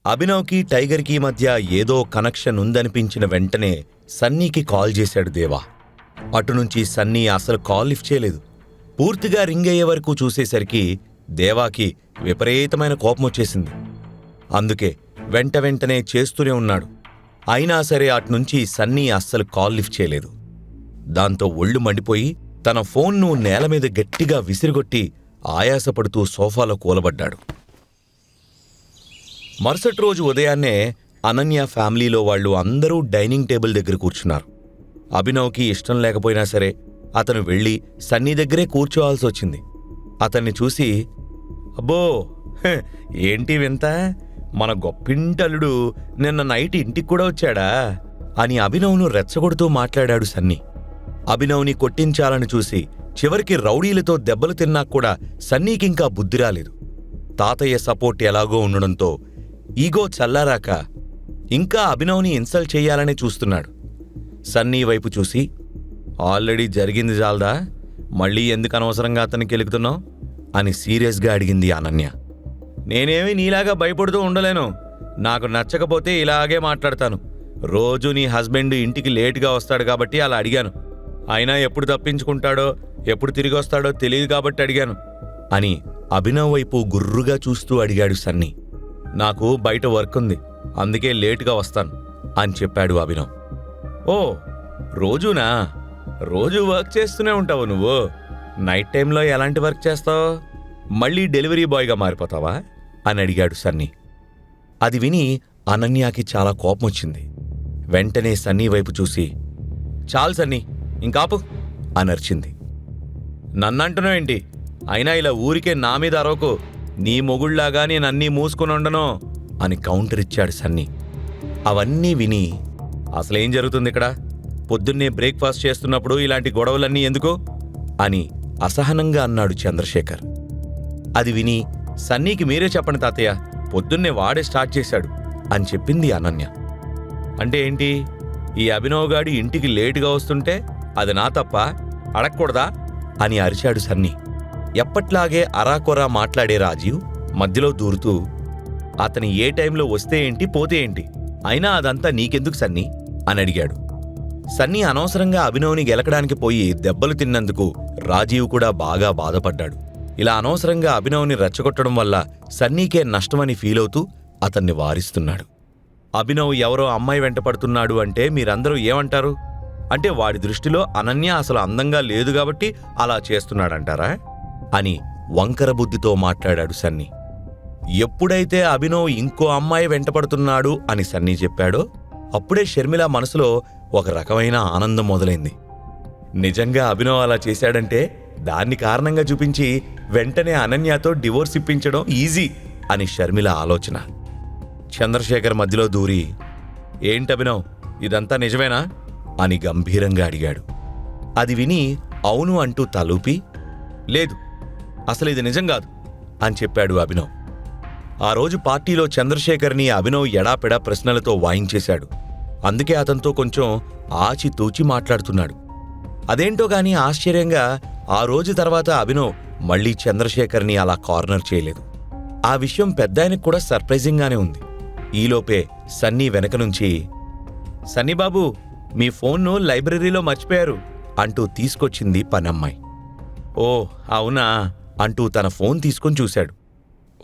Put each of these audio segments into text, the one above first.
అభినవ్కి టైగర్కి మధ్య ఏదో కనెక్షన్ ఉందనిపించిన వెంటనే సన్నీకి కాల్ చేశాడు దేవా. అటునుంచి సన్నీ అసలు కాల్ లిఫ్ట్ చేయలేదు. పూర్తిగా రింగ్ అయ్యే వరకు చూసేసరికి దేవాకి విపరీతమైన కోపమొచ్చేసింది. అందుకే వెంటనే చేస్తూనే ఉన్నాడు. అయినా సరే అటునుంచి సన్నీ అస్సలు కాల్ లిఫ్ట్ చేయలేదు. దాంతో ఒళ్ళు మండిపోయి తన ఫోన్ను నేలమీద గట్టిగా విసిరిగొట్టి ఆయాసపడుతూ సోఫాలో కూలబడ్డాడు. మరుసటి రోజు ఉదయాన్నే అనన్య ఫ్యామిలీలో వాళ్ళు అందరూ డైనింగ్ టేబుల్ దగ్గర కూర్చున్నారు. అభినవ్కి ఇష్టం లేకపోయినా సరే అతను వెళ్ళి సన్నీ దగ్గరే కూర్చోవాల్సొచ్చింది. అతన్ని చూసి, అబ్బో ఏంటి వింత, మన గొప్పింటలుడు నిన్న నైట్ ఇంటికి కూడా వచ్చాడా అని అభినవ్ను రెచ్చగొడుతూ మాట్లాడాడు సన్నీ. అభినవ్ని కొట్టించాలని చూసి చివరికి రౌడీలతో దెబ్బలు తిన్నాకూడా సన్నీకింకా బుద్ధి రాలేదు. తాతయ్య సపోర్ట్ ఎలాగో ఉండడంతో ఈగో చల్లారాక ఇంకా అభినవ్ని ఇన్సల్ట్ చెయ్యాలనే చూస్తున్నాడు. సన్నీ వైపు చూసి, ఆల్రెడీ జరిగింది చాలదా, మళ్ళీ ఎందుకు అనవసరంగా అతన్ని కెలుకుతున్నావు అని సీరియస్గా అడిగింది అనన్య. నేనేమీ నీలాగా భయపడుతూ ఉండలేను. నాకు నచ్చకపోతే ఇలాగే మాట్లాడతాను. రోజు నీ హస్బెండ్ ఇంటికి లేటుగా వస్తాడు కాబట్టి అలా అడిగాను. అయినా ఎప్పుడు తప్పించుకుంటాడో ఎప్పుడు తిరిగి వస్తాడో తెలియదు కాబట్టి అడిగాను అని అభినవ్ వైపు గుర్రుగా చూస్తూ అడిగాడు సన్నీ. నాకు బయట వర్క్ ఉంది, అందుకే లేటుగా వస్తాను అని చెప్పాడు అభినవ్. ఓ రోజునా? రోజు వర్క్ చేస్తూనే ఉంటావు నువ్వు. నైట్ టైంలో ఎలాంటి వర్క్ చేస్తావు? మళ్ళీ డెలివరీ బాయ్గా మారిపోతావా అని అడిగాడు సన్నీ. అది విని అనన్యాకి చాలా కోపమొచ్చింది. వెంటనే సన్నీ వైపు చూసి, చాలు సన్నీ, ఇంకాపు అని అరిచింది. నన్నంటున్నావేంటి? అయినా ఇలా ఊరికే నా మీద అరవకు. నీ మొగుళ్లాగా నేనన్నీ మూసుకునుండను అని కౌంటర్ ఇచ్చాడు సన్నీ. అవన్నీ విని, అసలేం జరుగుతుంది ఇక్కడ? పొద్దున్నే బ్రేక్ఫాస్ట్ చేస్తున్నప్పుడు ఇలాంటి గొడవలన్నీ ఎందుకు అని అసహనంగా అన్నాడు చంద్రశేఖర్. అది విని, సన్నీకి మీరే చెప్పండి తాతయ్య, పొద్దున్నే వాడే స్టార్ట్ చేశాడు అని చెప్పింది అనన్య. అంటే ఏంటి? ఈ అభినవ్ గాడి ఇంటికి లేటుగా వస్తుంటే అది నా తప్ప, అడగకూడదా అని అరిచాడు సన్నీ. ఎప్పట్లాగే అరాకొరా మాట్లాడే రాజీవ్ మధ్యలో దూరుతూ, అతని ఏ టైంలో వస్తే ఏంటి పోతే ఏంటి, అయినా అదంతా నీకెందుకు సన్నీ అని అడిగాడు. సన్నీ అనవసరంగా అభినవ్ని గెలకడానికి పోయి దెబ్బలు తిన్నందుకు రాజీవ్ కూడా బాగా బాధపడ్డాడు. ఇలా అనవసరంగా అభినవ్ని రెచ్చగొట్టడం వల్ల సన్నీకే నష్టమని ఫీలవుతూ అతన్ని వారిస్తున్నాడు. అభినవ్ ఎవరో అమ్మాయి వెంటపడుతున్నాడు అంటే మీరందరూ ఏమంటారు? అంటే వాడి దృష్టిలో అనన్య అసలు అందంగా లేదు కాబట్టి అలా చేస్తున్నాడంటారా అని వంకర బుద్ధితో మాట్లాడాడు సన్నీ. ఎప్పుడైతే అభినవ్ ఇంకో అమ్మాయి వెంటపడుతున్నాడు అని సన్నీ చెప్పాడో అప్పుడే షర్మిల మనసులో ఒక రకమైన ఆనందం మొదలైంది. నిజంగా అభినవ్ అలా చేశాడంటే దాన్ని కారణంగా చూపించి వెంటనే అనన్యతో డివోర్స్ ఇప్పించడం ఈజీ అని షర్మిల ఆలోచన. చంద్రశేఖర్ మధ్యలో దూరి, ఏంటభినవ్, ఇదంతా నిజమేనా అని గంభీరంగా అడిగాడు. అది విని అవును అంటూ తలూపి, లేదు, అసలు ఇది నిజం కాదు అని చెప్పాడు అభినవ్. ఆ రోజు పార్టీలో చంద్రశేఖర్ని అభినవ్ ఎడాపెడా ప్రశ్నలతో వాయించేశాడు. అందుకే అతనితో కొంచెం ఆచితూచి మాట్లాడుతున్నాడు. అదేంటో గాని ఆశ్చర్యంగా ఆ రోజు తర్వాత అభినవ్ మళ్లీ చంద్రశేఖర్ని అలా కార్నర్ చేయలేదు. ఆ విషయం పెద్దాయనకు కూడా సర్ప్రైజింగ్గానే ఉంది. ఈలోపే సన్నీ వెనక నుంచి, సన్నీబాబు, మీ ఫోన్ను లైబ్రరీలో మర్చిపోయారు అంటూ తీసుకొచ్చింది పనమ్మాయి. ఓ అవునా అంటూ తన ఫోన్ తీసుకొని చూశాడు.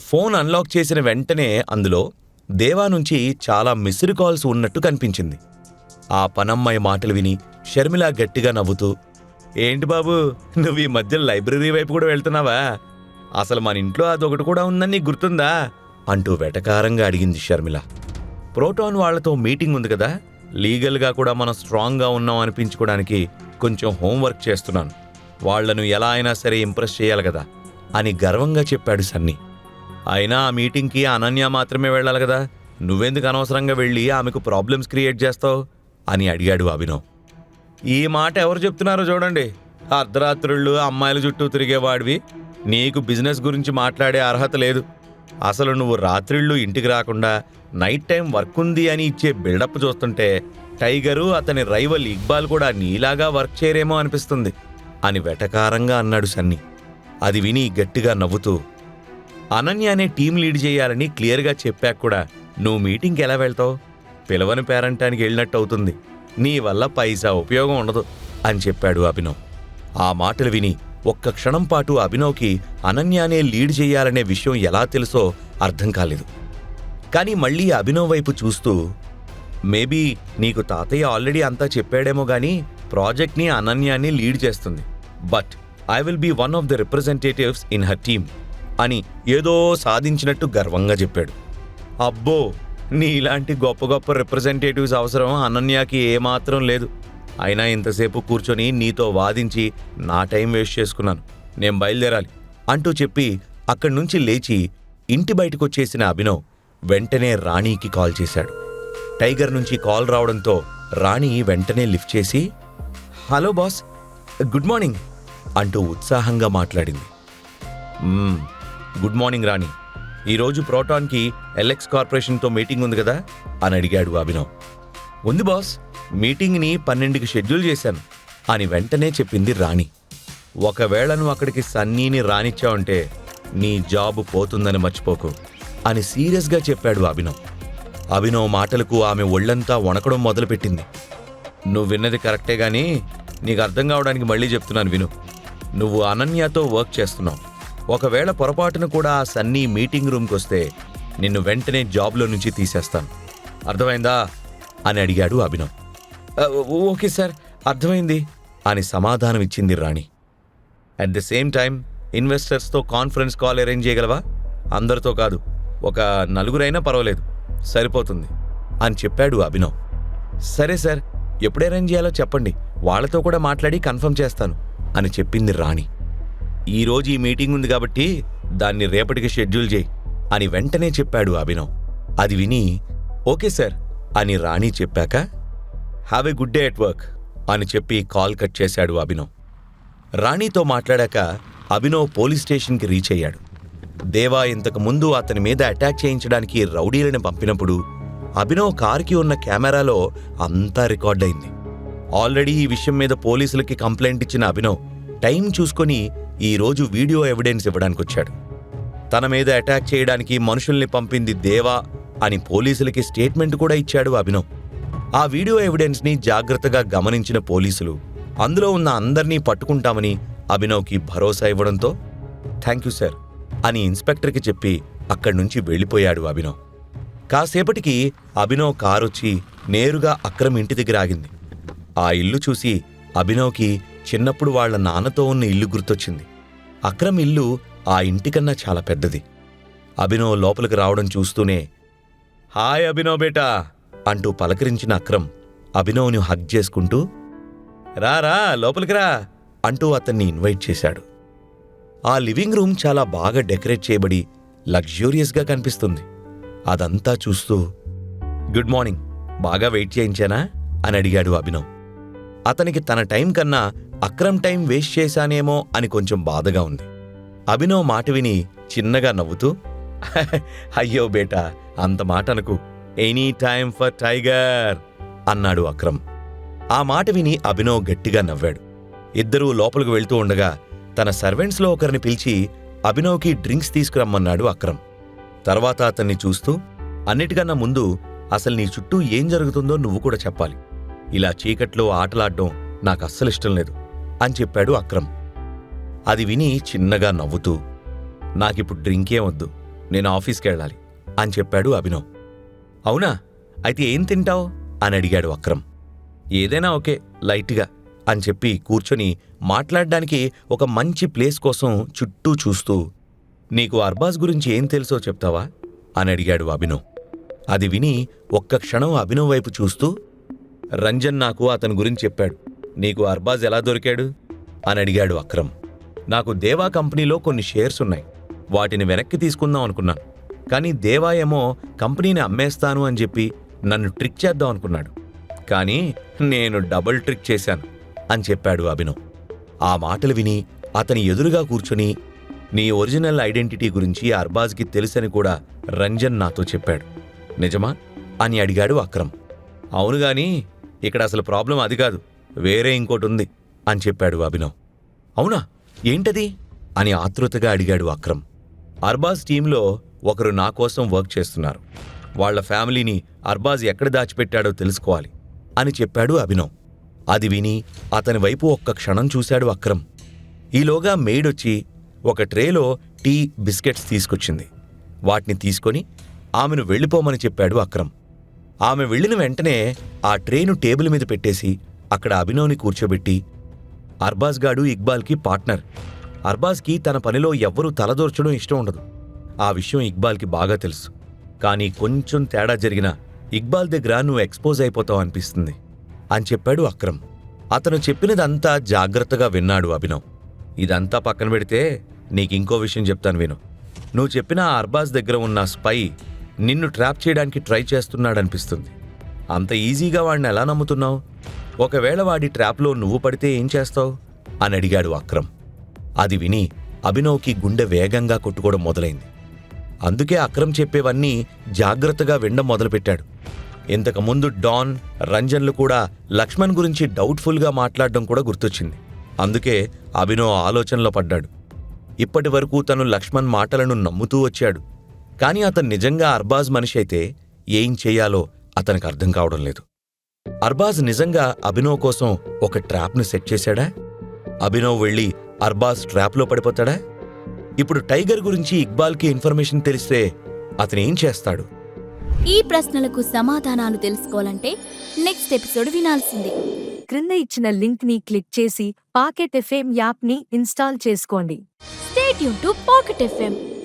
ఫోన్ అన్లాక్ చేసిన వెంటనే అందులో దేవా నుంచి చాలా మిస్డ్ కాల్స్ ఉన్నట్టు కనిపించింది. ఆ పనమ్మాయి మాటలు విని షర్మిల గట్టిగా నవ్వుతూ, ఏంటి బాబు, నువ్వు ఈ మధ్య లైబ్రరీ వైపు కూడా వెళ్తున్నావా? అసలు మన ఇంట్లో అదొకటి కూడా ఉందని నీకు గుర్తుందా అంటూ వెటకారంగా అడిగింది షర్మిల. ప్రోటాన్ వాళ్లతో మీటింగ్ ఉంది కదా, లీగల్గా కూడా మనం స్ట్రాంగ్గా ఉన్నాం అనిపించుకోవడానికి కొంచెం హోంవర్క్ చేస్తున్నాను. వాళ్లను ఎలా అయినా సరే ఇంప్రెస్ చేయాలి కదా అని గర్వంగా చెప్పాడు సన్నీ. అయినా ఆ మీటింగ్కి అనన్య మాత్రమే వెళ్ళాలి కదా, నువ్వెందుకు అనవసరంగా వెళ్ళి ఆమెకు ప్రాబ్లమ్స్ క్రియేట్ చేస్తావు అని అడిగాడు అభినవ్. ఈ మాట ఎవరు చెప్తున్నారో చూడండి. అర్ధరాత్రుళ్ళు అమ్మాయిల చుట్టూ తిరిగేవాడివి, నీకు బిజినెస్ గురించి మాట్లాడే అర్హత లేదు. అసలు నువ్వు రాత్రిళ్ళు ఇంటికి రాకుండా నైట్ టైం వర్క్ ఉంది అని ఇచ్చే బిల్డప్ చూస్తుంటే టైగరు అతని రైవల్ ఇక్బాల్ కూడా నీలాగా వర్క్ చేయరేమో అనిపిస్తుంది అని వెటకారంగా అన్నాడు సన్నీ. అది విని గట్టిగా నవ్వుతూ, అనన్య అనే టీం లీడ్ చేయాలని క్లియర్గా చెప్పాక కూడా నువ్వు మీటింగ్కి ఎలా వెళ్తావు? పిలవని పేరంటానికి వెళ్ళినట్టు అవుతుంది. నీ వల్ల పైసా ఉపయోగం ఉండదు అని చెప్పాడు అభినవ్. ఆ మాటలు విని ఒక్క క్షణం పాటు అభినవ్కి అనన్యానే లీడ్ చెయ్యాలనే విషయం ఎలా తెలుసో అర్థం కాలేదు. కానీ మళ్ళీ అభినవ్ వైపు చూస్తూ, మేబీ నీకు తాతయ్య ఆల్రెడీ అంతా చెప్పాడేమో గానీ ప్రాజెక్ట్ని అనన్యాన్ని లీడ్ చేస్తుంది. But I will be one of the representatives in her team అని ఏదో సాధించినట్టు గర్వంగా చెప్పాడు. అబ్బో, నీలాంటి గొప్ప గొప్ప రిప్రజెంటేటివ్స్ అవసరం అనన్యాకి ఏమాత్రం లేదు. అయినా ఇంతసేపు కూర్చొని నీతో వాదించి నా టైం వేస్ట్ చేసుకున్నాను. నేను బయలుదేరాలి అంటూ చెప్పి అక్కడి నుంచి లేచి ఇంటి బయటకొచ్చేసిన అభినవ్ వెంటనే రాణీకి కాల్ చేశాడు. టైగర్ నుంచి కాల్ రావడంతో రాణి వెంటనే లిఫ్ట్ చేసి, హలో బాస్, గుడ్ మార్నింగ్ అంటూ ఉత్సాహంగా మాట్లాడింది. గుడ్ మార్నింగ్ రాణి, ఈరోజు ప్రోటాన్కి ఎల్ఎక్స్ కార్పొరేషన్తో మీటింగ్ ఉంది కదా అని అడిగాడు అభినవ్. ఉంది బాస్, మీటింగ్ని 12కి షెడ్యూల్ చేశాను అని వెంటనే చెప్పింది రాణి. ఒకవేళ నువ్వు అక్కడికి సన్నీని రానిచ్చావంటే నీ జాబు పోతుందని మర్చిపోకు అని సీరియస్గా చెప్పాడు అభినవ్. అభినవ్ మాటలకు ఆమె ఒళ్లంతా వణకడం మొదలుపెట్టింది. నువ్వు విన్నది కరెక్టే గానీ నీకు అర్థం కావడానికి మళ్ళీ చెప్తున్నాను విను. నువ్వు అనన్యతో వర్క్ చేస్తున్నావు. ఒకవేళ పొరపాటున కూడా ఆ సన్నీ మీటింగ్ రూమ్కి వస్తే నిన్ను వెంటనే జాబ్లో నుంచి తీసేస్తాను. అర్థమైందా అని అడిగాడు అభినవ్. ఓకే సార్, అర్థమైంది అని సమాధానం ఇచ్చింది Rani. At the same time ఇన్వెస్టర్స్తో కాన్ఫరెన్స్ కాల్ అరేంజ్ చేయగలవా? అందరితో కాదు, ఒక 4 పర్వాలేదు, సరిపోతుంది అని చెప్పాడు అభినవ్. సరే సార్, ఎప్పుడు అరేంజ్ చేయాలో చెప్పండి, వాళ్లతో కూడా మాట్లాడి కన్ఫర్మ్ చేస్తాను అని చెప్పింది రాణి. ఈరోజు ఈ మీటింగ్ ఉంది కాబట్టి దాన్ని రేపటికి షెడ్యూల్ చేయి అని వెంటనే చెప్పాడు అభినవ్. అది విని ఓకే సార్ అని రాణి చెప్పాక have a good day at work అని చెప్పి కాల్ కట్ చేశాడు అభినవ్. రాణితో మాట్లాడాక అభినవ్ పోలీస్ స్టేషన్కి రీచ్ అయ్యాడు. దేవా ఇంతకు ముందు అతని మీద అటాక్ చేయించడానికి రౌడీలను పంపినప్పుడు అభినవ్ కారుకి ఉన్న కెమెరాలో అంతా రికార్డయింది. ఆల్రెడీ ఈ విషయం మీద పోలీసులకి కంప్లైంట్ ఇచ్చిన అభినవ్ టైం చూసుకొని ఈరోజు వీడియో ఎవిడెన్స్ ఇవ్వడానికొచ్చాడు. తన మీద అటాక్ చేయడానికి మనుషుల్ని పంపింది దేవా అని పోలీసులకి స్టేట్మెంట్ కూడా ఇచ్చాడు అభినవ్. ఆ వీడియో ఎవిడెన్స్ని జాగ్రత్తగా గమనించిన పోలీసులు అందులో ఉన్న అందర్నీ పట్టుకుంటామని అభినవ్కి భరోసా ఇవ్వడంతో థ్యాంక్యూ సార్ అని ఇన్స్పెక్టర్కి చెప్పి అక్కడ్నుంచి వెళ్ళిపోయాడు అభినవ్. కాసేపటికి అభినవ్ కారొచ్చి నేరుగా అక్రమ్ ఇంటి దగ్గర ఆగింది. ఆ ఇల్లు చూసి అభినవ్కి చిన్నప్పుడు వాళ్ల నాన్నతో ఉన్న ఇల్లు గుర్తొచ్చింది. అక్రమ్ ఇల్లు ఆ ఇంటికన్నా చాలా పెద్దది. అభినవ్ లోపలికి రావడం చూస్తూనే హాయ్ అభినవ్ బేటా అంటూ పలకరించిన అక్రమ్ అభినవ్ని హగ్ చేసుకుంటూ రా లోపలికి రా అంటూ అతన్ని ఇన్వైట్ చేశాడు. ఆ లివింగ్ రూమ్ చాలా బాగా డెకరేట్ చేయబడి లగ్జూరియస్గా కనిపిస్తుంది. అదంతా చూస్తూ గుడ్ మార్నింగ్, బాగా వెయిట్ చేయించానా అని అడిగాడు అభినవ్. అతనికి తన టైం కన్నా అక్రమ్ టైం వేస్ట్ చేశానేమో అని కొంచెం బాధగా ఉంది. అభినవ్ మాట విని చిన్నగా నవ్వుతూ అయ్యో బేటా, అంత మాట అనకు, ఎనీ టైమ్ ఫర్ టైగర్ అన్నాడు అక్రమ్. ఆ మాట విని అభినవ్ గట్టిగా నవ్వాడు. ఇద్దరూ లోపలికి వెళ్తూ ఉండగా తన సర్వెంట్స్లో ఒకరిని పిలిచి అభినవ్కి డ్రింక్స్ తీసుకురమ్మన్నాడు అక్రమ్. తర్వాత అతన్ని చూస్తూ అన్నిటికన్నా ముందు అసలు నీ చుట్టూ ఏం జరుగుతుందో నువ్వు కూడా చెప్పాలి. ఇలా చీకట్లో ఆటలాడ్డం నాకస్సలిష్టం లేదు అని చెప్పాడు అక్రమ్. అది విని చిన్నగా నవ్వుతూ నాకిప్పుడు డ్రింకేం వద్దు, నేను ఆఫీస్కెళ్ళాలి అని చెప్పాడు అభినవ్. అవునా, అయితే ఏం తింటావు అని అడిగాడు అక్రమ్. ఏదైనా ఓకే, లైట్గా అని చెప్పి కూర్చొని మాట్లాడ్డానికి ఒక మంచి ప్లేస్ కోసం చుట్టూ చూస్తూ నీకు అర్బాజ్ గురించి ఏం తెలుసో చెప్తావా అని అడిగాడు అభినవ్. అది విని ఒక్క క్షణం అభినవ్ వైపు చూస్తూ రంజన్ నాకు అతని గురించి చెప్పాడు. నీకు అర్బాజ్ ఎలా దొరికాడు అని అడిగాడు అక్రమ్. నాకు దేవా కంపెనీలో కొన్ని షేర్స్ ఉన్నాయి, వాటిని వెనక్కి తీసుకుందాం అనుకున్నాను. కానీ దేవా ఏమో కంపెనీని అమ్మేస్తాను అని చెప్పి నన్ను ట్రిక్ చేద్దాం అనుకున్నాడు. కానీ నేను డబుల్ ట్రిక్ చేశాను అని చెప్పాడు అభినవ్. ఆ మాటలు విని అతని ఎదురుగా కూర్చొని నీ ఒరిజినల్ ఐడెంటిటీ గురించి అర్బాజ్కి తెలుసని కూడా రంజన్ నాతో చెప్పాడు, నిజమా అని అడిగాడు అక్రమ్. అవునుగాని ఇక్కడ అసలు ప్రాబ్లం అది కాదు, వేరే ఇంకోటి ఉంది అని చెప్పాడు అభినవ్. అవునా, ఏంటది అని ఆతృతగా అడిగాడు అక్రమ్. అర్బాజ్ టీంలో ఒకరు నా కోసం వర్క్ చేస్తున్నారు. వాళ్ళ ఫ్యామిలీని అర్బాజ్ ఎక్కడ దాచిపెట్టాడో తెలుసుకోవాలి అని చెప్పాడు అభినవ్. అది విని అతని వైపు ఒక్క క్షణం చూశాడు అక్రమ్. ఈలోగా మెయిడొచ్చి ఒక ట్రేలో టీ, బిస్కెట్స్ తీసుకొచ్చింది. వాటిని తీసుకొని ఆమెను వెళ్ళిపోమని చెప్పాడు అక్రమ్. ఆమె వెళ్ళిన వెంటనే ఆ ట్రేను టేబుల్ మీద పెట్టేసి అక్కడ అభినవ్ని కూర్చోబెట్టి, అర్బాజ్ గాడు ఇక్బాల్కి పార్ట్నర్. అర్బాజ్కి తన పనిలో ఎవ్వరూ తలదూర్చడం ఇష్టం ఉండదు. ఆ విషయం ఇక్బాల్కి బాగా తెలుసు. కానీ కొంచెం తేడా జరిగినా ఇక్బాల్ దగ్గర నువ్వు ఎక్స్పోజ్ అయిపోతావు అనిపిస్తుంది అని చెప్పాడు అక్రమ్. అతను చెప్పినదంతా జాగ్రత్తగా విన్నాడు అభినవ్. ఇదంతా పక్కన పెడితే నీకింకో విషయం చెప్తాను విను. నువ్వు చెప్పిన ఆ అర్బాజ్ దగ్గర ఉన్న స్పై నిన్ను ట్రాప్ చేయడానికి ట్రై చేస్తున్నాడనిపిస్తుంది. అంత ఈజీగా వాడిని ఎలా నమ్ముతున్నావు? ఒకవేళ వాడి ట్రాప్లో నువ్వు పడితే ఏం చేస్తావు అని అడిగాడు అక్రమ్. అది విని అభినవ్కి గుండె వేగంగా కొట్టుకోవడం మొదలైంది. అందుకే అక్రమ్ చెప్పేవన్నీ జాగ్రత్తగా వినడం మొదలుపెట్టాడు. ఇంతకుముందు డాన్, రంజన్లు కూడా లక్ష్మణ్ గురించి డౌట్ఫుల్గా మాట్లాడడం కూడా గుర్తొచ్చింది. అందుకే అభినవ్ ఆలోచనలో పడ్డాడు. ఇప్పటి వరకు తను లక్ష్మణ్ మాటలను నమ్ముతూ వచ్చాడు. కానీ అతను నిజంగా అర్బాజ్ మనిషి అయితే ఏం చెయ్యాలో అతనికి అర్థం కావడం లేదు. అర్బాజ్ నిజంగా అభినవ్ కోసం ఒక ట్రాప్ను సెట్ చేశాడా? అభినవ్ వెళ్ళి అర్బాజ్ ట్రాప్లో పడిపోతాడా? ఇప్పుడు టైగర్ గురించి ఇక్బాల్కి ఇన్ఫర్మేషన్ తెలిస్తే అతనేం చేస్తాడు? ఈ ప్రశ్నలకు సమాధానాలు తెలుసుకోవాలంటే నెక్స్ట్ ఎపిసోడ్ వినాల్సిందే. క్రింద ఇచ్చిన లింక్ ని క్లిక్ చేసి పాకెట్ ఎఫ్ఎం యాప్ ని ఇన్స్టాల్ చేసుకోండి. Stay tuned to Pocket FM.